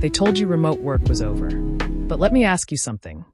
They told you remote work was over. But let me ask you something.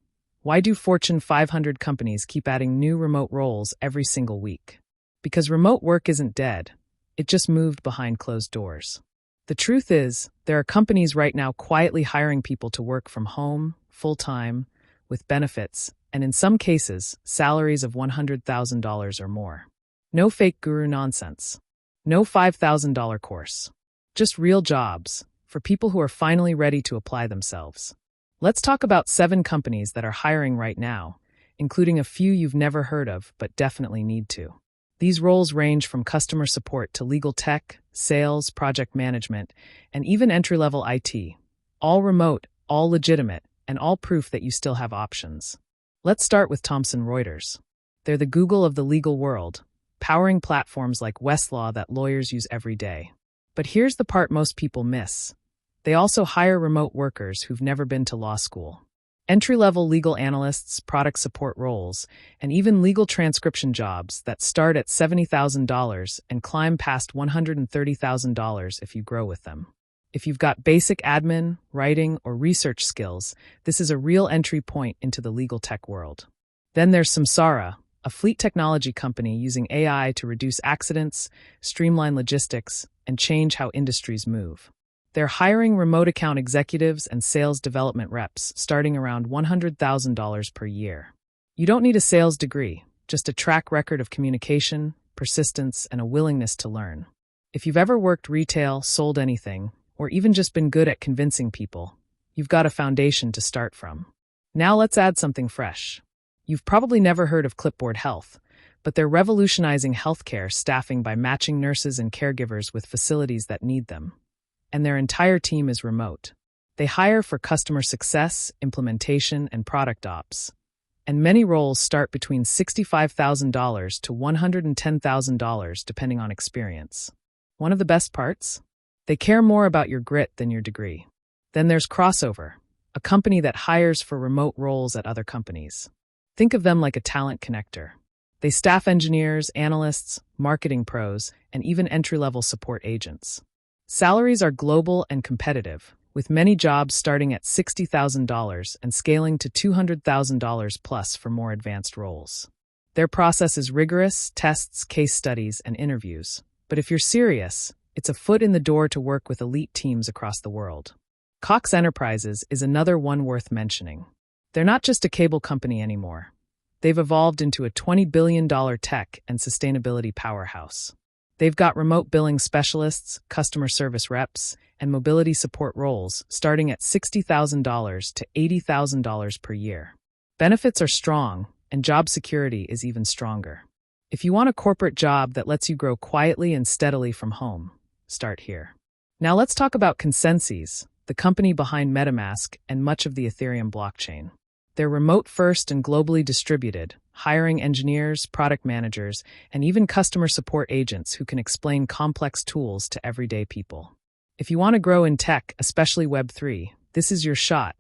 Why do Fortune 500 companies keep adding new remote roles every single week? Because remote work isn't dead. It just moved behind closed doors. The truth is, there are companies right now quietly hiring people to work from home, full-time, with benefits, and in some cases, salaries of $100,000 or more. No fake guru nonsense. No $5,000 course. Just real jobs, for people who are finally ready to apply themselves. Let's talk about 7 companies that are hiring right now, including a few you've never heard of but definitely need to. These roles range from customer support to legal tech, sales, project management, and even entry-level IT. All remote, all legitimate, and all proof that you still have options. Let's start with Thomson Reuters. They're the Google of the legal world, powering platforms like Westlaw that lawyers use every day. But here's the part most people miss. They also hire remote workers who've never been to law school. Entry-level legal analysts, product support roles, and even legal transcription jobs that start at $70,000 and climb past $130,000 if you grow with them. If you've got basic admin, writing, or research skills, this is a real entry point into the legal tech world. Then there's Samsara, a fleet technology company using AI to reduce accidents, streamline logistics, and change how industries move. They're hiring remote account executives and sales development reps starting around $100,000 per year. You don't need a sales degree, just a track record of communication, persistence, and a willingness to learn. If you've ever worked retail, sold anything, or even just been good at convincing people, you've got a foundation to start from. Now let's add something fresh. You've probably never heard of Clipboard Health, but they're revolutionizing healthcare staffing by matching nurses and caregivers with facilities that need them. And their entire team is remote. They hire for customer success, implementation, and product ops. And many roles start between $65,000 to $110,000 depending on experience. One of the best parts? They care more about your grit than your degree. Then there's Crossover, a company that hires for remote roles at other companies. Think of them like a talent connector. They staff engineers, analysts, marketing pros, and even entry-level support agents. Salaries are global and competitive, with many jobs starting at $60,000 and scaling to $200,000 plus for more advanced roles. Their process is rigorous: tests, case studies, and interviews. But if you're serious, it's a foot in the door to work with elite teams across the world. Cox Enterprises is another one worth mentioning. They're not just a cable company anymore. They've evolved into a $20 billion tech and sustainability powerhouse. They've got remote billing specialists, customer service reps, and mobility support roles starting at $60,000 to $80,000 per year. Benefits are strong, and job security is even stronger. If you want a corporate job that lets you grow quietly and steadily from home, start here. Now let's talk about Consensys, the company behind MetaMask and much of the Ethereum blockchain. They're remote-first and globally distributed, hiring engineers, product managers, and even customer support agents who can explain complex tools to everyday people. If you want to grow in tech, especially Web3, this is your shot,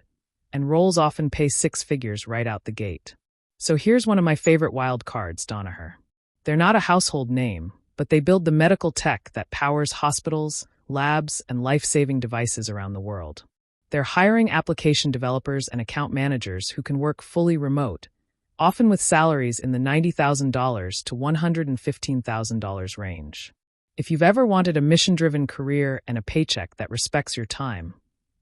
and roles often pay 6 figures right out the gate. So here's one of my favorite wild cards, Danaher. They're not a household name, but they build the medical tech that powers hospitals, labs, and life-saving devices around the world. They're hiring application developers and account managers who can work fully remote, often with salaries in the $90,000 to $115,000 range. If you've ever wanted a mission-driven career and a paycheck that respects your time,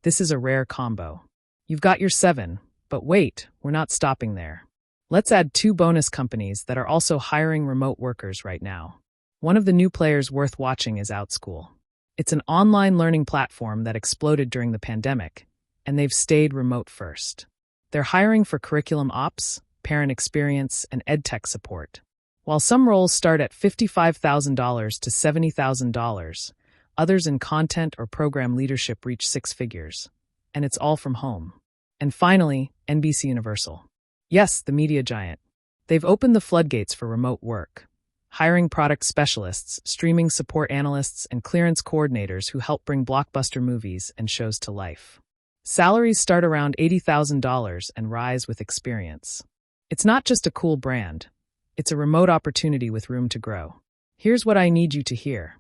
this is a rare combo. You've got your 7, but wait, we're not stopping there. Let's add 2 bonus companies that are also hiring remote workers right now. One of the new players worth watching is OutSchool. It's an online learning platform that exploded during the pandemic, and they've stayed remote first. They're hiring for curriculum ops, parent experience, and edtech support. While some roles start at $55,000 to $70,000, others in content or program leadership reach 6 figures. And it's all from home. And finally, NBC Universal. Yes, the media giant. They've opened the floodgates for remote work, hiring product specialists, streaming support analysts, and clearance coordinators who help bring blockbuster movies and shows to life. Salaries start around $80,000 and rise with experience. It's not just a cool brand. It's a remote opportunity with room to grow. Here's what I need you to hear.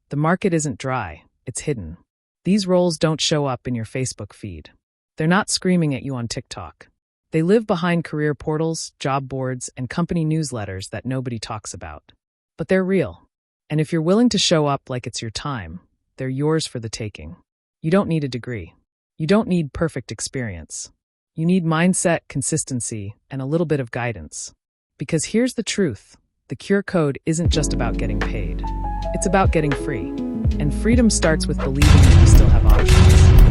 The market isn't dry, it's hidden. These roles don't show up in your Facebook feed. They're not screaming at you on TikTok. They live behind career portals, job boards, and company newsletters that nobody talks about. But they're real. And if you're willing to show up like it's your time, they're yours for the taking. You don't need a degree. You don't need perfect experience. You need mindset, consistency, and a little bit of guidance. Because here's the truth. The Cure Code isn't just about getting paid. It's about getting free. And freedom starts with believing that you still have options.